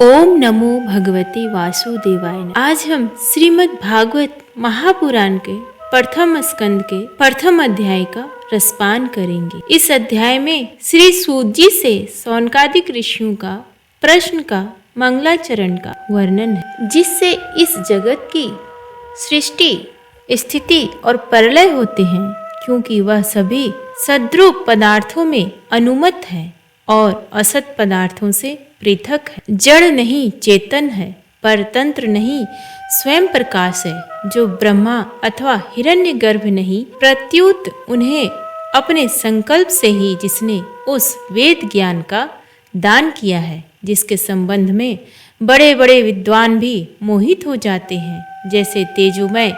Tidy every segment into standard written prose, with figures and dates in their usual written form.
ओम नमो भगवते वासुदेवाय नमः। आज हम श्रीमद् भागवत महापुराण के प्रथम स्कंद के प्रथम अध्याय का रसपान करेंगे। इस अध्याय में श्री सूत जी से शौनकादिक ऋषियों का प्रश्न का मंगलाचरण का वर्णन है, जिससे इस जगत की सृष्टि, स्थिति और प्रलय होते हैं, क्योंकि वह सभी सद्रूप पदार्थों में अनुमत है और असत पदार्थों से पृथक है। जड़ नहीं चेतन है, परतंत्र नहीं स्वयं प्रकाश है। जो ब्रह्मा अथवा हिरण्यगर्भ नहीं, प्रत्युत उन्हें अपने संकल्प से ही जिसने उस वेद ज्ञान का दान किया है, जिसके संबंध में बड़े बड़े विद्वान भी मोहित हो जाते हैं। जैसे तेजोमय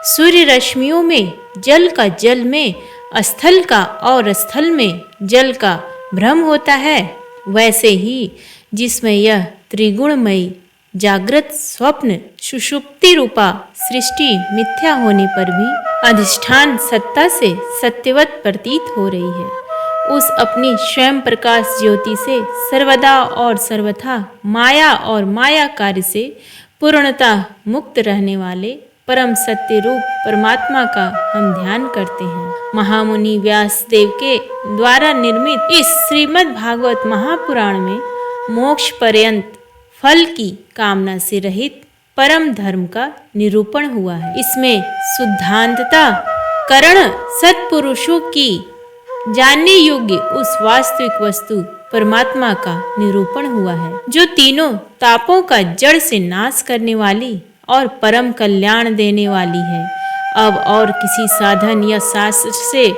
सूर्य रश्मियों में जल का जल में, स्थल का और स्थल में जल का भ्रम होता है, वैसे ही जिसमें यह त्रिगुणमयी जागृत स्वप्न सुषुप्ति रूपा सृष्टि मिथ्या होने पर भी अधिष्ठान सत्ता से सत्यवत प्रतीत हो रही है, उस अपनी स्वयं प्रकाश ज्योति से सर्वदा और सर्वथा माया और माया कार्य से पूर्णता मुक्त रहने वाले परम सत्य रूप परमात्मा का हम ध्यान करते हैं। महामुनि व्यास देव के द्वारा निर्मित इस श्रीमद् भागवत महापुराण में मोक्ष पर्यंत फल की कामना से रहित परम धर्म का निरूपण हुआ है। इसमें शुद्धांतता करण सत्पुरुषों की जानने योग्य उस वास्तविक वस्तु परमात्मा का निरूपण हुआ है, जो तीनों तापों का जड़ से नाश करने वाली और परम कल्याण देने वाली है। अब और किसी साधन या शास्त्र से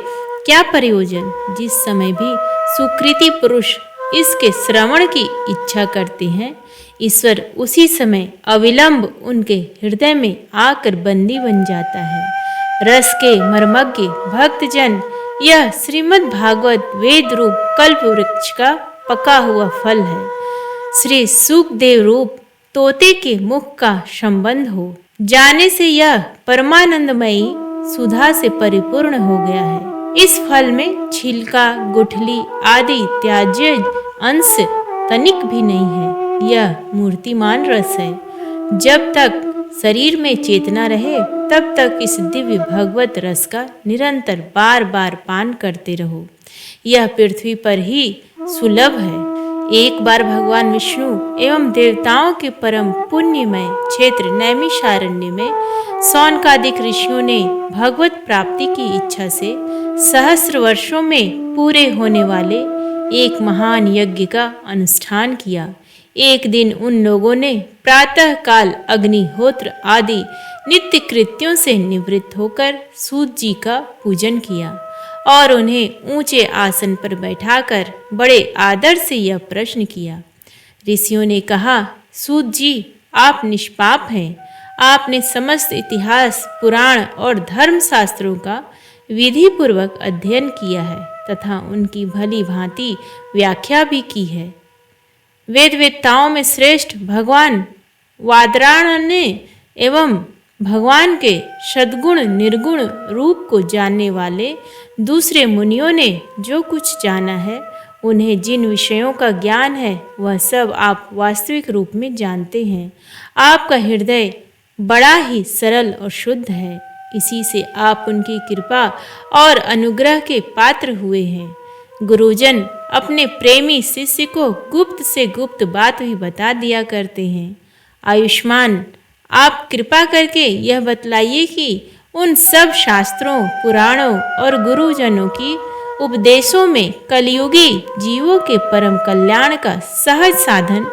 क्या प्रयोजन? जिस समय भी सुकृति पुरुष इसके श्रवण की इच्छा करते हैं, ईश्वर उसी समय अविलंब उनके हृदय में आकर बंदी बन जाता है। रस के मर्मज्ञ भक्तजन यह श्रीमद् भागवत वेद रूप कल्प वृक्ष का पका हुआ फल है। श्री सुखदेव रूप तोते के मुख का संबंध हो जाने से यह परमानंदमयी सुधा से परिपूर्ण हो गया है। इस फल में छिलका, गुठली आदि त्याज्य अंश तनिक भी नहीं है। यह मूर्तिमान रस है। जब तक शरीर में चेतना रहे, तब तक इस दिव्य भगवत रस का निरंतर बार बार पान करते रहो। यह पृथ्वी पर ही सुलभ है। एक बार भगवान विष्णु एवं देवताओं के परम पुण्यमय क्षेत्र नैमिषारण्य में शौनकादिक ऋषियों ने भगवत प्राप्ति की इच्छा से सहस्र वर्षों में पूरे होने वाले एक महान यज्ञ का अनुष्ठान किया। एक दिन उन लोगों ने प्रातः काल अग्निहोत्र आदि नित्य कृत्यों से निवृत्त होकर सूत जी का पूजन किया और उन्हें ऊंचे आसन पर बैठाकर बड़े आदर से यह प्रश्न किया। ऋषियों ने कहा, सूत जी, आप निष्पाप हैं। आपने समस्त इतिहास, पुराण और धर्म शास्त्रों का विधि पूर्वक अध्ययन किया है तथा उनकी भली भांति व्याख्या भी की है। वेदवेत्ताओं में श्रेष्ठ भगवान वादरायण एवं भगवान के सद्गुण निर्गुण रूप को जानने वाले दूसरे मुनियों ने जो कुछ जाना है, उन्हें जिन विषयों का ज्ञान है, वह सब आप वास्तविक रूप में जानते हैं। आपका हृदय बड़ा ही सरल और शुद्ध है। इसी से आप उनकी कृपा और अनुग्रह के पात्र हुए हैं। गुरुजन अपने प्रेमी शिष्य को गुप्त से गुप्त बात भी बता दिया करते हैं। आयुष्मान, आप कृपा करके यह बतलाइए कि उन सब शास्त्रों, पुराणों और गुरुजनों की उपदेशों में कलयुगी जीवों के परम कल्याण का सहज साधन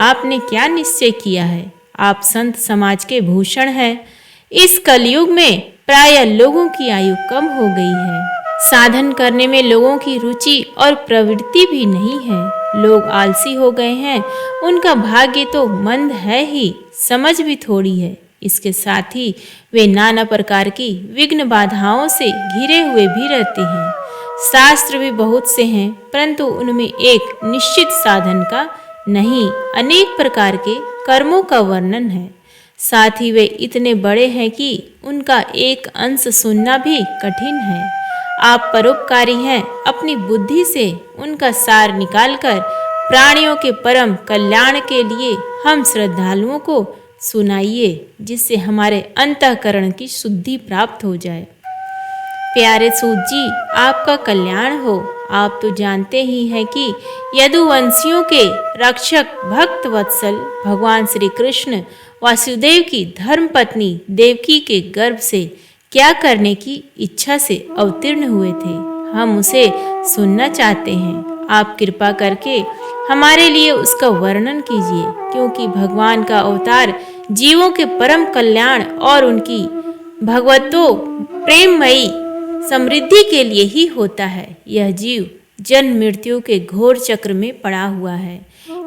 आपने क्या निश्चय किया है? आप संत समाज के भूषण हैं। इस कलयुग में प्रायः लोगों की आयु कम हो गई है। साधन करने में लोगों की रुचि और प्रवृत्ति भी नहीं है। लोग आलसी हो गए हैं। उनका भाग्य तो मंद है ही, समझ भी थोड़ी है। इसके साथ ही वे नाना प्रकार की विघ्न बाधाओं से घिरे हुए भी रहते हैं। शास्त्र भी बहुत से हैं, परंतु उनमें एक निश्चित साधन का नहीं, अनेक प्रकार के कर्मों का वर्णन है। साथ ही वे इतने बड़े हैं कि उनका एक अंश सुनना भी कठिन है। आप परोपकारी हैं। अपनी बुद्धि से उनका सार निकालकर प्राणियों के परम कल्याण के लिए हम श्रद्धालुओं को सुनाइए, जिससे हमारे अंतःकरण की शुद्धि प्राप्त हो जाए। प्यारे सूत जी, आपका कल्याण हो। आप तो जानते ही हैं कि यदुवंशियों के रक्षक भक्त वत्सल भगवान श्री कृष्ण वासुदेव की धर्मपत्नी देवकी के गर्भ से क्या करने की इच्छा से अवतीर्ण हुए थे। हम उसे सुनना चाहते हैं। आप कृपा करके हमारे लिए उसका वर्णन कीजिए, क्योंकि भगवान का अवतार जीवों के परम कल्याण और उनकी भगवतो प्रेममयी समृद्धि के लिए ही होता है। यह जीव जन्म मृत्यु के घोर चक्र में पड़ा हुआ है।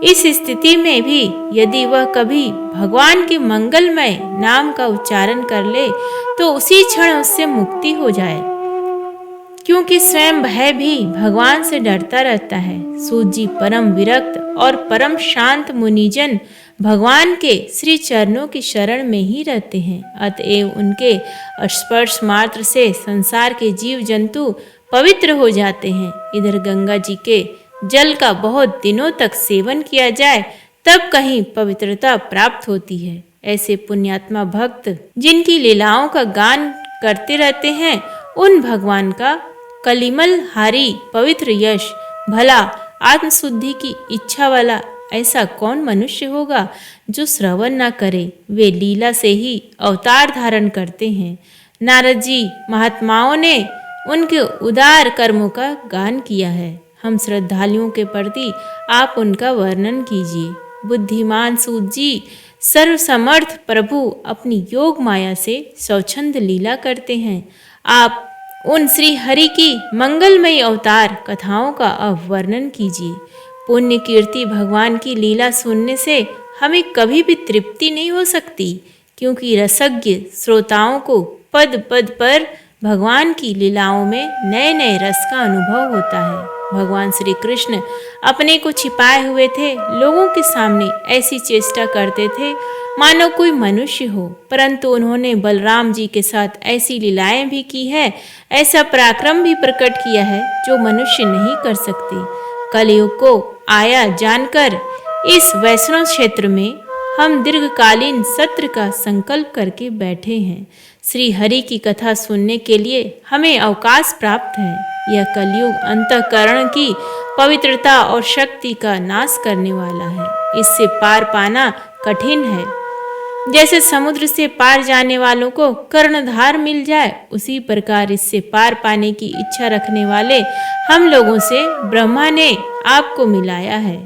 इस स्थिति में भी यदि वह कभी भगवान के मंगलमय नाम का उच्चारण कर ले तो उसी क्षण उससे मुक्ति हो जाए, क्योंकि स्वयं भय भी भगवान से डरता रहता है। सूत जी परम विरक्त और परम शांत मुनिजन भगवान के श्री चरणों की शरण में ही रहते हैं, अतएव उनके स्पर्श मात्र से संसार के जीव जंतु पवित्र हो जाते हैं। इधर गंगा जी के जल का बहुत दिनों तक सेवन किया जाए तब कहीं पवित्रता प्राप्त होती है। ऐसे पुण्यात्मा भक्त जिनकी लीलाओं का गान करते रहते हैं, उन भगवान का कलिमल हारी पवित्र यश भला आत्मशुद्धि की इच्छा वाला ऐसा कौन मनुष्य होगा जो श्रवण न करे। वे लीला से ही अवतार धारण करते हैं। नारद जी महात्माओं ने उनके उदार कर्मों का गान किया है। हम श्रद्धालुओं के प्रति आप उनका वर्णन कीजिए। बुद्धिमान सूत जी, सर्वसमर्थ प्रभु अपनी योग माया से स्वच्छंद लीला करते हैं। आप उन श्री हरि की मंगलमयी अवतार कथाओं का वर्णन कीजिए। पुण्य कीर्ति भगवान की लीला सुनने से हमें कभी भी तृप्ति नहीं हो सकती, क्योंकि रसज्ञ श्रोताओं को पद पद पर भगवान की लीलाओं में नए नए रस का अनुभव होता है। भगवान श्री कृष्ण अपने को छिपाए हुए थे, लोगों के सामने ऐसी चेष्टा करते थे मानो कोई मनुष्य हो, परंतु उन्होंने बलराम जी के साथ ऐसी लीलाएं भी की है, ऐसा पराक्रम भी प्रकट किया है जो मनुष्य नहीं कर सकते। कलयुग को आया जानकर इस वैष्णव क्षेत्र में हम दीर्घकालीन सत्र का संकल्प करके बैठे हैं। श्री हरि की कथा सुनने के लिए हमें अवकाश प्राप्त है। यह कलयुग अंतःकरण की पवित्रता और शक्ति का नाश करने वाला है। इससे पार पाना कठिन है। जैसे समुद्र से पार जाने वालों को कर्णधार मिल जाए, उसी प्रकार इससे पार पाने की इच्छा रखने वाले हम लोगों से ब्रह्मा ने आपको मिलाया है।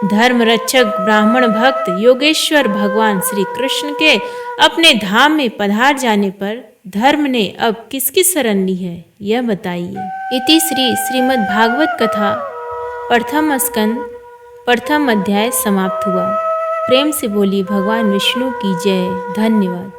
धर्म रक्षक ब्राह्मण भक्त योगेश्वर भगवान श्री कृष्ण के अपने धाम में पधार जाने पर धर्म ने अब किसकी शरण ली है, यह बताइए। इति श्रीमद् भागवत कथा प्रथम स्कंद प्रथम अध्याय समाप्त हुआ। प्रेम से बोली भगवान विष्णु की जय। धन्यवाद।